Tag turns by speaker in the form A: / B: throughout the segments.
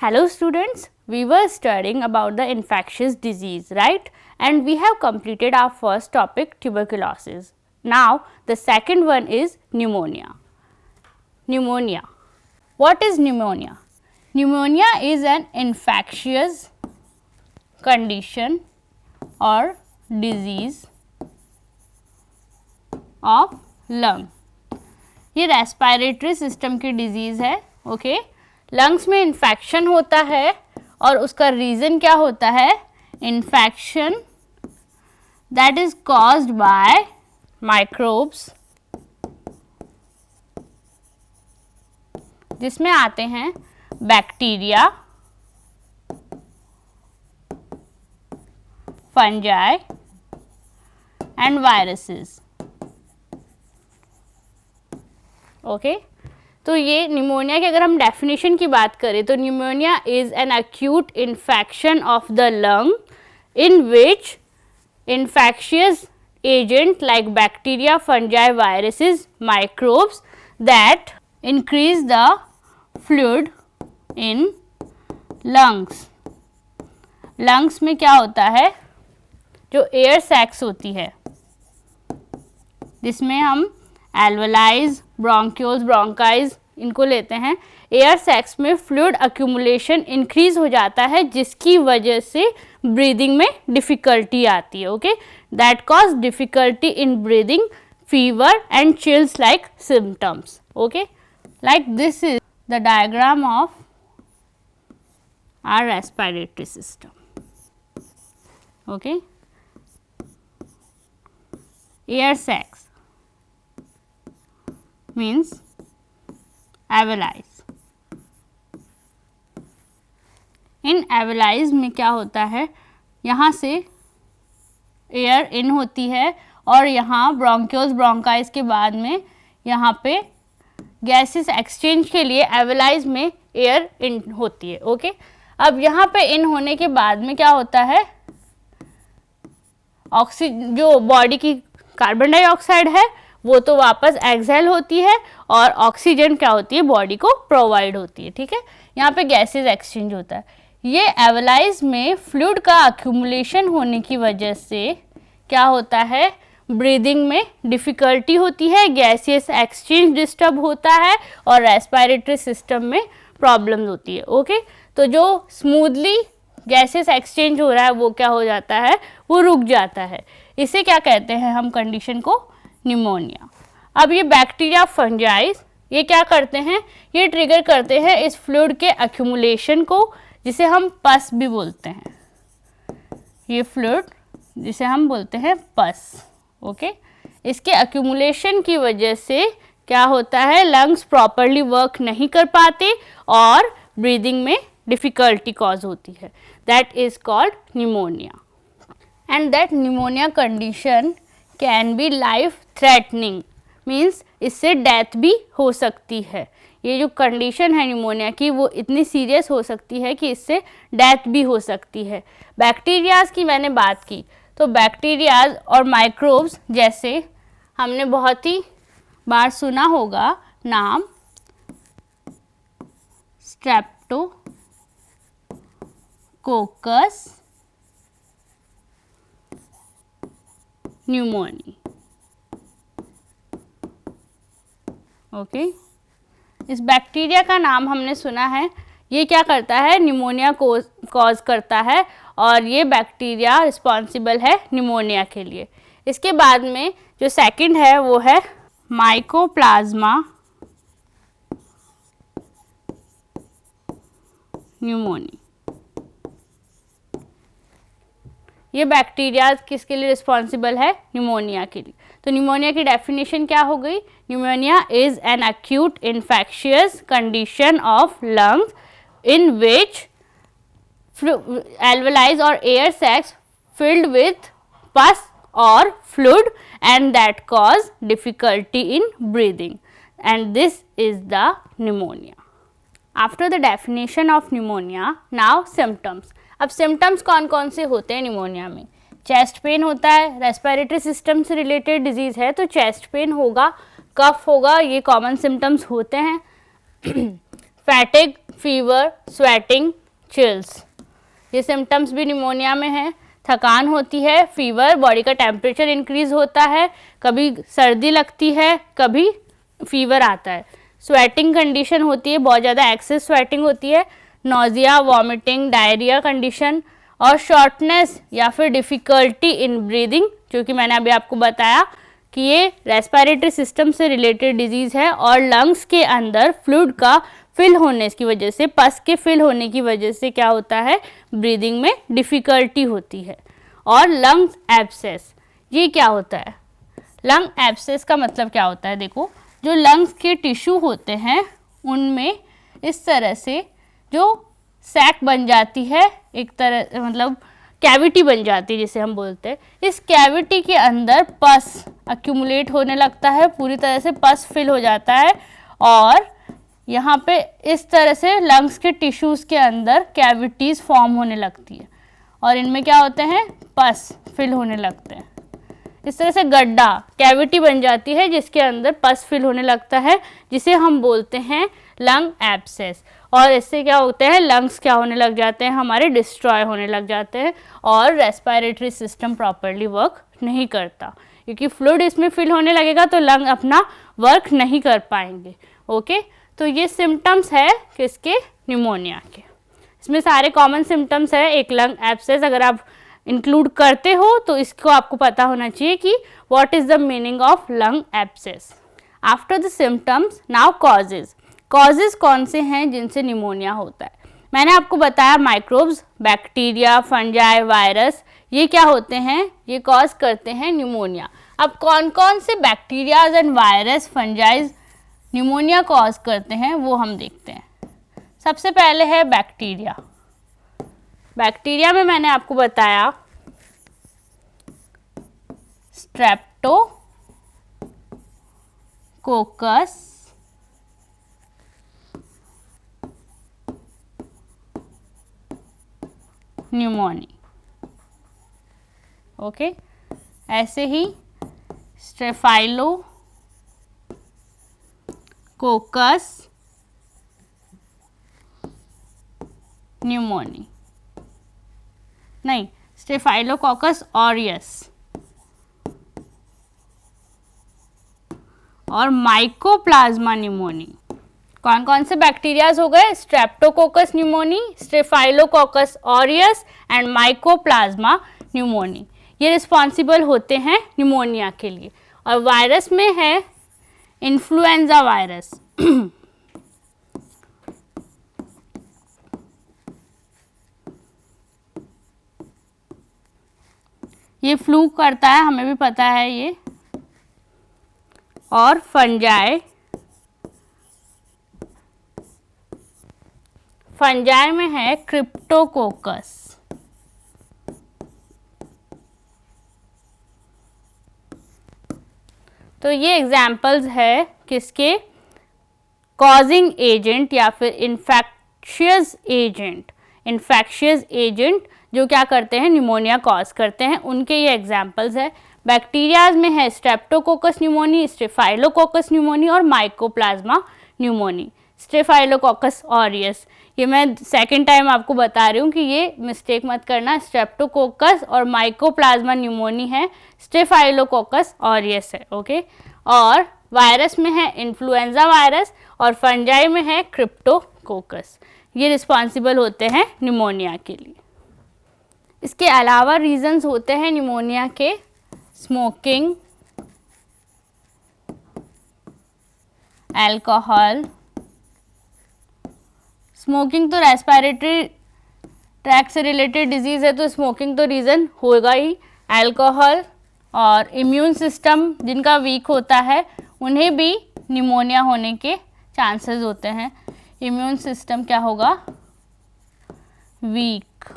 A: Hello students, we were studying about the infectious disease, right? And we have completed our first topic, tuberculosis. Now the second one is pneumonia. Pneumonia. What is pneumonia? Pneumonia is an infectious condition or disease of lung. ये respiratory system की disease है, okay lungs में infection होता है और उसका reason क्या होता है? Infection that is caused by microbes, जिसमें आते हैं bacteria, fungi and viruses, okay तो ये निमोनिया की अगर हम डेफिनेशन की बात करें तो pneumonia is an acute infection of the lung in which infectious agent like bacteria, fungi, viruses, microbes that increase the fluid in lungs. lungs में क्या होता है? जो एयर सैक्स होती है जिसमें हम एल्वेलाइज, ब्रोंक्यूल्स, ब्रोंकाइज इनको लेते हैं. एयर सैक्स में फ्लूइड अक्यूमुलेशन इंक्रीज हो जाता है जिसकी वजह से ब्रीदिंग में डिफ़िकल्टी आती है. Okay that cause difficulty in breathing, fever and chills like symptoms. Okay like this is the diagram of our respiratory system. Okay air sacs means alveoli. इन alveoli में क्या होता है? यहाँ से एयर इन होती है और यहाँ ब्रोंक्यूल्स, ब्रोंकाइज के बाद में यहाँ पे गैसेस एक्सचेंज के लिए alveoli में एयर इन होती है. ओके अब यहाँ पे इन होने के बाद में क्या होता है? ऑक्सीजन जो बॉडी की कार्बन डाइऑक्साइड है वो तो वापस एक्सहेल होती है और ऑक्सीजन क्या होती है? बॉडी को प्रोवाइड होती है. ठीक है यहाँ पे गैसेस एक्सचेंज होता है. ये एवलाइज में फ्लूइड का अक्यूमुलेशन होने की वजह से क्या होता है? ब्रीदिंग में डिफ़िकल्टी होती है, गैसेस एक्सचेंज डिस्टर्ब होता है और रेस्पिरेटरी सिस्टम में प्रॉब्लम्स होती है. ओके तो जो स्मूथली गैसेस एक्सचेंज हो रहा है वो क्या हो जाता है? वो रुक जाता है. इसे क्या कहते हैं हम कंडीशन को? निमोनिया. अब ये बैक्टीरिया, फंजाइज ये क्या करते हैं? ये ट्रिगर करते हैं इस फ्लूइड के अक्यूमुलेशन को जिसे हम पस भी बोलते हैं. ये फ्लूइड जिसे हम बोलते हैं पस. ओके इसके अक्यूमुलेशन की वजह से क्या होता है? लंग्स प्रॉपरली वर्क नहीं कर पाते और ब्रीदिंग में डिफ़िकल्टी कॉज होती है. That is called pneumonia and that pneumonia condition can be life threatening, means इससे डेथ भी हो सकती है. ये जो कंडीशन है निमोनिया की वो इतनी सीरियस हो सकती है कि इससे डेथ भी हो सकती है. बैक्टीरियाज की मैंने बात की तो बैक्टीरियाज और माइक्रोब्स जैसे हमने बहुत ही बार सुना होगा नाम स्ट्रेप्टोकोकस न्यूमोनी. ओके इस बैक्टीरिया का नाम हमने सुना है. ये क्या करता है? निमोनिया को कॉज करता है और ये बैक्टीरिया रिस्पॉन्सिबल है निमोनिया के लिए. इसके बाद में जो सेकंड है वो है माइकोप्लाज्मा न्यूमोनी. ये बैक्टीरिया किसके लिए रिस्पॉन्सिबल है? निमोनिया के लिए. तो निमोनिया की डेफिनेशन क्या हो गई? Pneumonia is an acute infectious condition of lungs in which alveoli or air sacs filled with pus or fluid and that cause difficulty in breathing, and this is the pneumonia. After the definition of pneumonia, now symptoms. अब symptoms कौन कौन से होते हैं pneumonia में? Chest pain होता है, respiratory system से रिलेटेड डिजीज़ है तो चेस्ट पेन होगा, कफ होगा, ये कॉमन सिम्टम्स होते हैं. फैटिग, फीवर, स्वेटिंग, चिल्स, ये सिम्टम्स भी निमोनिया में हैं। थकान होती है, फीवर, बॉडी का टेम्परेचर इंक्रीज होता है, कभी सर्दी लगती है, कभी फीवर आता है। स्वेटिंग कंडीशन होती है, बहुत ज़्यादा एक्सेस स्वेटिंग होती है। नोजिया, वॉमिटिंग, डायरिया कंडीशन, और शॉर्टनेस या फिर डिफ़िकल्टी इन ब्रीदिंग, जो कि मैंने अभी आपको बताया कि ये रेस्पिरेटरी सिस्टम से रिलेटेड डिजीज़ है और लंग्स के अंदर फ्लूइड का फिल होने की वजह से, पस के फिल होने की वजह से क्या होता है, ब्रीदिंग में डिफ़िकल्टी होती है। और लंग्स एब्सेस, ये क्या होता है? लंग एब्सेस का मतलब क्या होता है? देखो, जो लंग्स के टिश्यू होते हैं उनमें इस तरह से जो सैक बन जाती है, एक तरह मतलब कैविटी बन जाती है जिसे हम बोलते हैं। इस कैविटी के अंदर पस अक्यूमुलेट होने लगता है, पूरी तरह से पस फिल हो जाता है और यहाँ पे इस तरह से लंग्स के टिश्यूज़ के अंदर कैविटीज़ फॉर्म होने लगती है और इनमें क्या होते हैं, पस फिल होने लगते हैं। इस तरह से गड्ढा, कैविटी बन जाती है जिसके अंदर पस फिल होने लगता है, जिसे हम बोलते हैं लंग एब्सेस। और इससे क्या होते हैं, लंग्स क्या होने लग जाते हैं, हमारे डिस्ट्रॉय होने लग जाते हैं और रेस्पिरेटरी सिस्टम प्रॉपरली वर्क नहीं करता, क्योंकि फ्लूइड इसमें फिल होने लगेगा तो लंग अपना वर्क नहीं कर पाएंगे। ओके, तो ये सिम्टम्स है किसके, निमोनिया के। इसमें सारे कॉमन सिम्टम्स है। एक लंग एब्सेस अगर आप इंक्लूड करते हो तो इसको आपको पता होना चाहिए कि what is the meaning of lung abscess. After the symptoms, now causes. Causes कौन से हैं जिनसे निमोनिया होता है? मैंने आपको बताया माइक्रोब्स, बैक्टीरिया, फंजाई, वायरस, ये क्या होते हैं, ये कॉज करते हैं निमोनिया। अब कौन कौन से bacterias and virus, fungi pneumonia cause करते हैं वो हम देखते हैं। सबसे पहले है बैक्टीरिया। बैक्टीरिया में मैंने आपको बताया स्ट्रेप्टोकोकस न्यूमोनी। ओके, ऐसे ही स्टेफाइलोकोकस न्यूमोनी, नहीं, स्टेफाइलोकोकस ऑरियस और माइकोप्लाज्मा न्यूमोनी। कौन कौन से बैक्टीरियाज हो गए? Streptococcus pneumoniae, staphylococcus aureus and mycoplasma pneumoniae. ये रिस्पॉन्सिबल होते हैं निमोनिया के लिए। और वायरस में है इन्फ्लुएंजा वायरस। ये फ्लू करता है, हमें भी पता है ये। और फंजाई, फंजाई में है क्रिप्टोकोकस। तो ये एग्जाम्पल्स है किसके, कॉजिंग एजेंट या फिर इन्फेक्शियस एजेंट। इन्फेक्शियस एजेंट जो क्या करते हैं, निमोनिया कॉज करते हैं, उनके ये एग्जाम्पल्स है। बैक्टीरियाज में है स्ट्रेप्टोकोकस न्यूमोनी, स्टेफाइलोकोकस न्यूमोनी और माइकोप्लाज्मा न्यूमोनी। स्टेफाइलोकोकस ऑरियस, ये मैं सेकेंड टाइम आपको बता रही हूँ कि ये मिस्टेक मत करना, स्ट्रेप्टोकोकस और माइकोप्लाज्मा न्यूमोनी है, स्टेफाइलोकोकस ऑरियस है। ओके, और वायरस में है इन्फ्लुएंजा वायरस और फंजाई में है क्रिप्टोकोकस। ये रिस्पॉन्सिबल होते हैं निमोनिया के लिए। इसके अलावा रीजंस होते हैं निमोनिया के, स्मोकिंग, अल्कोहल। स्मोकिंग तो रेस्पिरेटरी ट्रैक से रिलेटेड डिजीज़ है तो स्मोकिंग तो रीज़न होगा ही। अल्कोहल और इम्यून सिस्टम जिनका वीक होता है उन्हें भी निमोनिया होने के चांसेस होते हैं। इम्यून सिस्टम क्या होगा, वीक।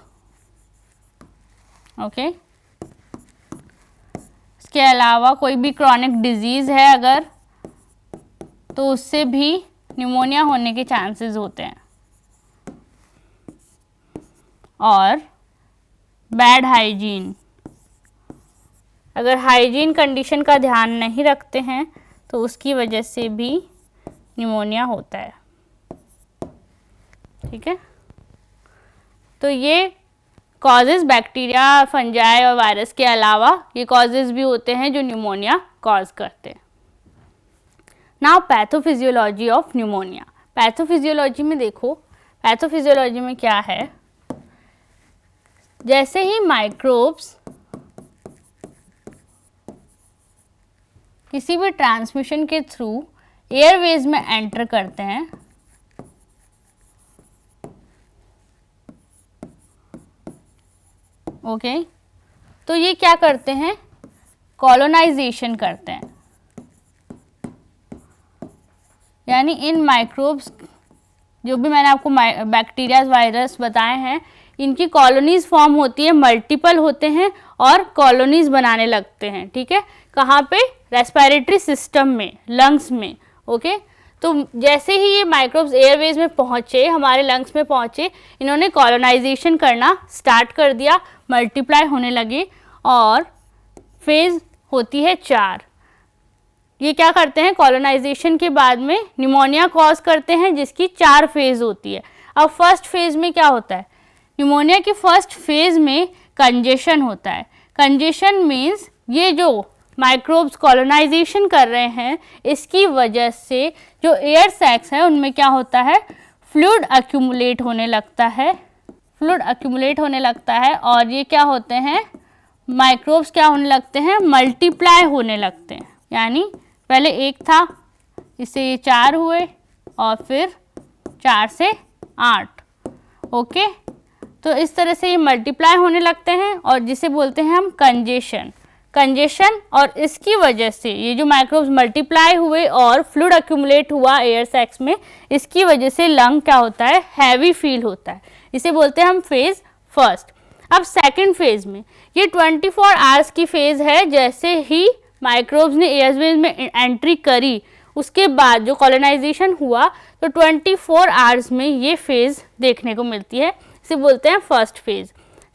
A: ओके, इसके अलावा कोई भी क्रॉनिक डिजीज़ है अगर, तो उससे भी निमोनिया होने के चांसेस होते हैं। और बैड हाइजीन, अगर हाइजीन कंडीशन का ध्यान नहीं रखते हैं तो उसकी वजह से भी निमोनिया होता है। ठीक है, तो ये कॉजेज बैक्टीरिया, फंजाई और वायरस के अलावा ये कॉजेज भी होते हैं जो न्यूमोनिया कॉज करते हैं। Now pathophysiology of pneumonia. Pathophysiology में देखो, पैथोफिजियोलॉजी में क्या है, जैसे ही माइक्रोब्स किसी भी ट्रांसमिशन के थ्रू एयरवेज में एंटर करते हैं, ओके, तो ये क्या करते हैं, कॉलोनाइजेशन करते हैं, यानी इन माइक्रोब्स, जो भी मैंने आपको बैक्टीरिया, वायरस बताए हैं, इनकी कॉलोनीज फॉर्म होती है, मल्टीपल होते हैं और कॉलोनीज बनाने लगते हैं। ठीक है, कहाँ पे, रेस्पिरेटरी सिस्टम में, लंग्स में। ओके, तो जैसे ही ये माइक्रोब्स एयरवेज में पहुँचे, हमारे लंग्स में पहुँचे, इन्होंने कॉलोनाइजेशन करना स्टार्ट कर दिया, मल्टीप्लाई होने लगे और फेज होती है 4। ये क्या करते हैं, कॉलोनाइजेशन के बाद में न्यूमोनिया कॉज करते हैं, जिसकी 4 फेज होती है। अब फर्स्ट फेज में क्या होता है, न्यूमोनिया के फर्स्ट फेज में कंजेशन होता है। कंजेशन मीन्स ये जो माइक्रोब्स कॉलोनाइजेशन कर रहे हैं, इसकी वजह से जो एयर सैक्स है उनमें क्या होता है, फ्लूइड अक्यूमुलेट होने लगता है, फ्लूइड अक्यूमुलेट होने लगता है और ये क्या होते हैं, माइक्रोब्स क्या होने लगते हैं, मल्टीप्लाई होने लगते हैं। यानी पहले 1 था, इससे ये 4 हुए और फिर 4 से 8। ओके, तो इस तरह से ये मल्टीप्लाई होने लगते हैं और जिसे बोलते हैं हम कंजेशन। कंजेशन, और इसकी वजह से ये जो माइक्रोब्स मल्टीप्लाई हुए और फ्लूइड अक्यूमुलेट हुआ एयर सैक्स में, इसकी वजह से लंग क्या होता है, हैवी फील होता है। इसे बोलते हैं हम फेज फर्स्ट। अब सेकंड फेज में, ये 24 आवर्स की फेज है। जैसे ही माइक्रोब्स ने एयरवेज में एंट्री करी, उसके बाद जो कॉलोनाइजेशन हुआ, तो 24 आवर्स में ये फेज देखने को मिलती है, इसे बोलते हैं फर्स्ट फेज।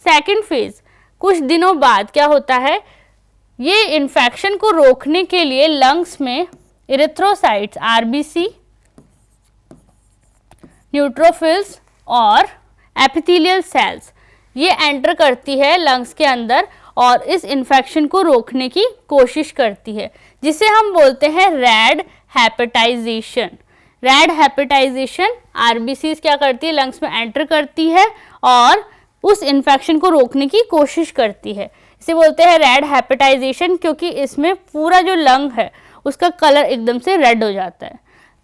A: सेकंड फेज, कुछ दिनों बाद क्या होता है, ये इन्फेक्शन को रोकने के लिए लंग्स में इरिथ्रोसाइट्स, आरबीसी, न्यूट्रोफिल्स और एपिथेलियल सेल्स ये एंटर करती है लंग्स के अंदर और इस इन्फेक्शन को रोकने की कोशिश करती है, जिसे हम बोलते हैं red hepatization. Red hepatization, RBCs क्या करती है, लंग्स में एंटर करती है और उस इन्फेक्शन को रोकने की कोशिश करती है। इसे बोलते हैं रैड हेपेटाइजेशन, क्योंकि इसमें पूरा जो लंग है उसका कलर एकदम से रेड हो जाता है,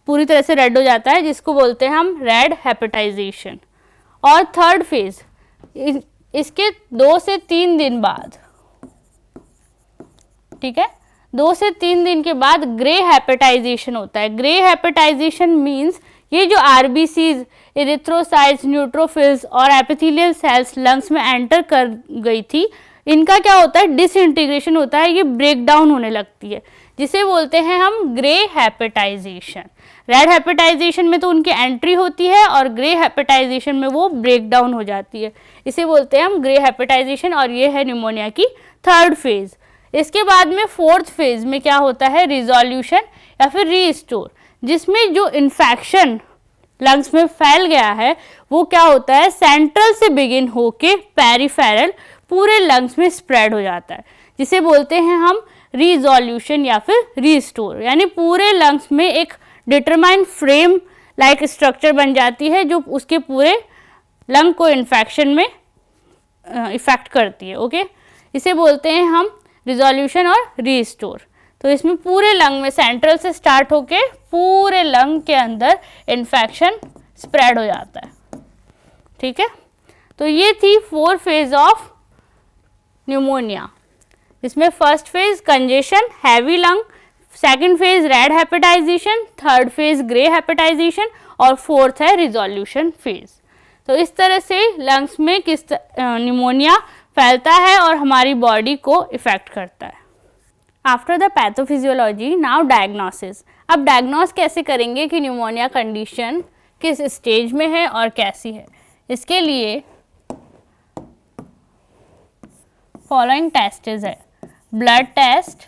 A: पूरी तरह से रेड हो जाता है, जिसको बोलते हैं हम रेड हेपेटाइजेशन। और थर्ड फेज, इसके 2 से 3 दिन बाद, ठीक है, 2 से 3 दिन के बाद ग्रे हेपेटाइजेशन होता है। ग्रे हेपेटाइजेशन मीन्स ये जो आरबीसीज, इरिथ्रोसाइट्स, न्यूट्रोफिल्स और एपिथेलियल सेल्स लंग्स में एंटर कर गई थी, इनका क्या होता है, डिसइंटीग्रेशन होता है, ये ब्रेक डाउन होने लगती है, जिसे बोलते हैं हम ग्रे हेपेटाइजेशन। रेड हेपेटाइजेशन में तो उनकी एंट्री होती है और ग्रे हेपेटाइजेशन में वो ब्रेक डाउन हो जाती है, इसे बोलते हैं हम ग्रे हेपेटाइजेशन। और ये है न्यूमोनिया की थर्ड फेज। इसके बाद में फोर्थ फेज में क्या होता है, रिजोल्यूशन या फिर रीस्टोर, जिसमें जो इन्फेक्शन लंग्स में फैल गया है वो क्या होता है, सेंट्रल से बिगिन होके पेरिफेरल पूरे लंग्स में स्प्रेड हो जाता है, जिसे बोलते हैं हम रिजोल्यूशन या फिर रीस्टोर। यानी पूरे लंग्स में एक डिटरमाइंड फ्रेम लाइक स्ट्रक्चर बन जाती है जो उसके पूरे लंग को इन्फेक्शन में इफेक्ट करती है। ओके, इसे बोलते हैं हम रिजोल्यूशन और रीस्टोर। तो इसमें पूरे लंग में सेंट्रल से स्टार्ट होके पूरे लंग के अंदर इन्फेक्शन स्प्रेड हो जाता है। ठीक है, तो ये थी 4 फेज ऑफ न्यूमोनिया। इसमें first phase congestion, heavy lung, second phase red hepatization, third phase grey hepatization और फोर्थ है रिजोल्यूशन फेज। तो इस तरह से लंग्स में किस न्यूमोनिया फैलता है और हमारी बॉडी को इफेक्ट करता है। After the pathophysiology, now diagnosis. अब डायग्नोस कैसे करेंगे कि न्यूमोनिया कंडीशन किस स्टेज में है और कैसी है। इसके लिए फॉलोइंग टेस्ट्स है। ब्लड टेस्ट,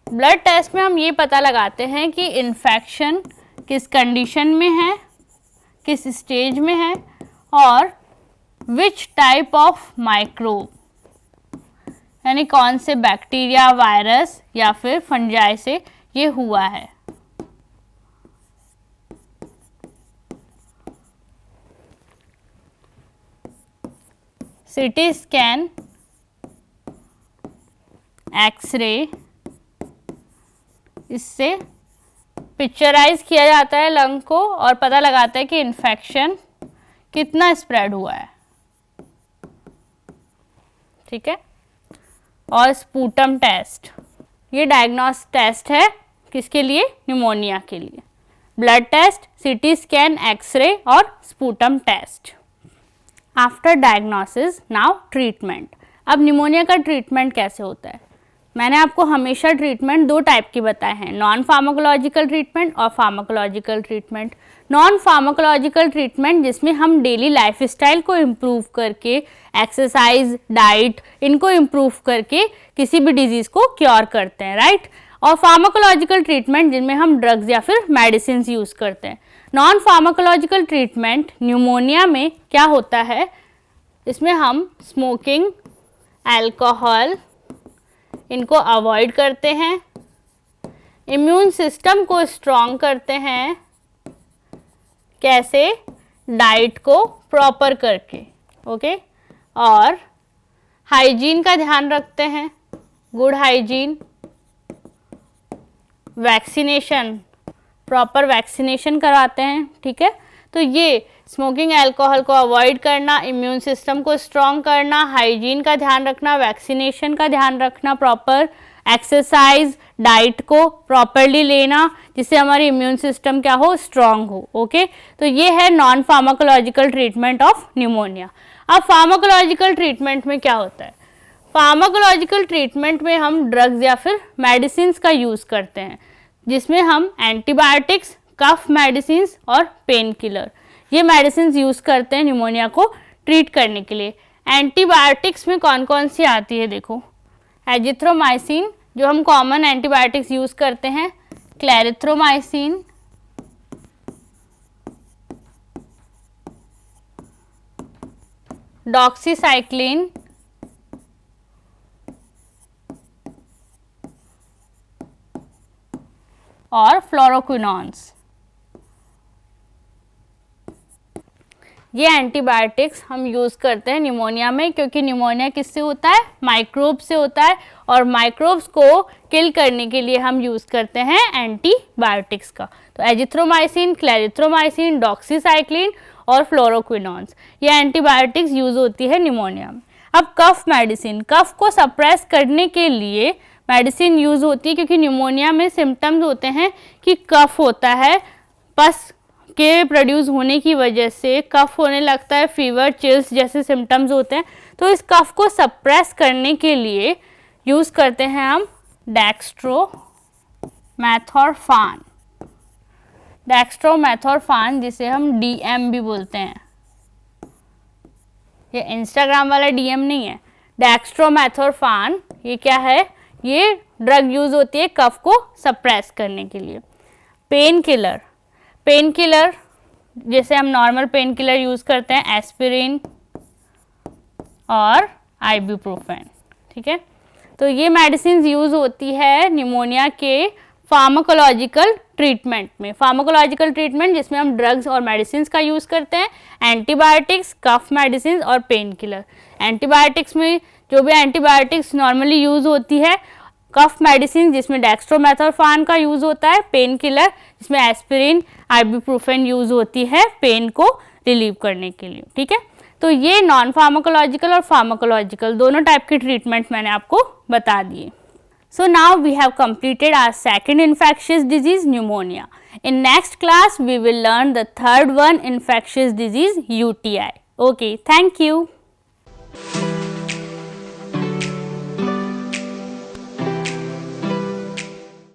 A: ब्लड टेस्ट में हम ये पता लगाते हैं कि इन्फेक्शन किस कंडीशन में है, किस स्टेज में है, और विच टाइप ऑफ माइक्रोब, यानी कौन से बैक्टीरिया, वायरस या फिर फंजाई से ये हुआ है। सीटी स्कैन, एक्सरे, इससे पिक्चराइज किया जाता है लंग को और पता लगाता है कि इन्फेक्शन कितना स्प्रेड हुआ है, ठीक है। और स्पूटम टेस्ट, ये डायग्नोस्ट टेस्ट है किसके लिए, निमोनिया के लिए। Blood test, CT scan, x-ray और sputum test. After diagnosis now treatment. अब निमोनिया का ट्रीटमेंट कैसे होता है। मैंने आपको हमेशा ट्रीटमेंट दो टाइप की बताए हैं, नॉन फार्माकोलॉजिकल ट्रीटमेंट और pharmacological treatment. Non pharmacological treatment जिसमें हम डेली लाइफस्टाइल को इम्प्रूव करके, एक्सरसाइज, डाइट, इनको इम्प्रूव करके किसी भी डिजीज़ को क्योर करते हैं, राइट। और फार्माकोलॉजिकल ट्रीटमेंट जिनमें हम ड्रग्स या फिर मेडिसिन यूज़ करते हैं। नॉन फार्माकोलॉजिकल ट्रीटमेंट निमोनिया में क्या होता है, इसमें हम स्मोकिंग, अल्कोहल, इनको अवॉइड करते हैं, इम्यून सिस्टम को स्ट्रॉन्ग करते हैं। कैसे, डाइट को प्रॉपर करके, ओके, और हाइजीन का ध्यान रखते हैं, good hygiene, vaccination, proper vaccination कराते हैं, ठीक है। तो ये स्मोकिंग, अल्कोहल को अवॉइड करना, इम्यून सिस्टम को स्ट्रॉन्ग करना, हाइजीन का ध्यान रखना, वैक्सीनेशन का ध्यान रखना, प्रॉपर एक्सरसाइज, डाइट को प्रॉपरली लेना जिससे हमारी इम्यून सिस्टम क्या हो, स्ट्रॉन्ग हो, ओके। तो ये है non pharmacological treatment of pneumonia. अब फार्माकोलॉजिकल ट्रीटमेंट में क्या होता है, फार्माकोलॉजिकल ट्रीटमेंट में हम ड्रग्स या फिर मेडिसिन का यूज़ करते हैं, जिसमें हम एंटीबायोटिक्स, कफ मेडिसिन और पेन किलर, ये मेडिसिन यूज़ करते हैं निमोनिया को ट्रीट करने के लिए। एंटीबायोटिक्स में कौन कौन सी आती है, देखो, एजिथ्रोमाइसिन जो हम कॉमन एंटीबायोटिक्स यूज़ करते हैं, क्लैरिथ्रोमाइसिन, डॉक्सीसाइक्लिन, और फ्लोरोक्विनोन्स। ये एंटीबायोटिक्स हम यूज़ करते हैं निमोनिया में, क्योंकि निमोनिया किससे होता है, माइक्रोब से होता है, और माइक्रोब्स को किल करने के लिए हम यूज़ करते हैं एंटीबायोटिक्स का। तो एजिथ्रोमाइसिन, क्लैरिथ्रोमाइसिन, डॉक्सीसाइक्लिन और फ्लोरोक्विनोन्स, ये एंटीबायोटिक्स यूज़ होती है निमोनिया में। अब कफ मेडिसिन, कफ को सप्रेस करने के लिए मेडिसिन यूज़ होती है, क्योंकि निमोनिया में सिम्टम्स होते हैं कि कफ होता है, पस के प्रोड्यूस होने की वजह से कफ होने लगता है, फीवर, चिल्स जैसे सिम्टम्स होते हैं। तो इस कफ को सप्रेस करने के लिए यूज़ करते हैं हम डेक्स्ट्रोमेथोर्फान, डेक्स्ट्रोमेथोर्फान जिसे हम DM भी बोलते हैं, ये इंस्टाग्राम वाला DM नहीं है, डेक्स्ट्रोमेथोर्फान ये क्या है, ये ड्रग यूज़ होती है कफ को सप्रेस करने के लिए। पेन किलर, पेन किलर जैसे हम नॉर्मल पेन किलर यूज़ करते हैं, एस्पिरिन और आइबुप्रोफेन, ठीक है। तो ये मेडिसिन यूज़ होती है निमोनिया के फार्माकोलॉजिकल ट्रीटमेंट में। फार्माकोलॉजिकल ट्रीटमेंट जिसमें हम ड्रग्स और मेडिसिन का यूज़ करते हैं, एंटीबायोटिक्स, कफ मेडिसिन और पेन किलर। एंटीबायोटिक्स में जो भी एंटीबायोटिक्स नॉर्मली यूज़ होती है, कफ मेडिसिन जिसमें डेक्स्ट्रोमेथोर्फान का यूज़ होता है, पेन किलर जिसमें एस्पिरिन, आइबुप्रोफेन यूज़ होती है पेन को रिलीव करने के लिए, ठीक है। तो ये नॉन फार्माकोलॉजिकल और फार्माकोलॉजिकल दोनों टाइप के ट्रीटमेंट मैंने आपको बता दिए। So now we have completed our second infectious disease, pneumonia. In next class we will learn the third one, infectious disease, UTI. Okay, thank you.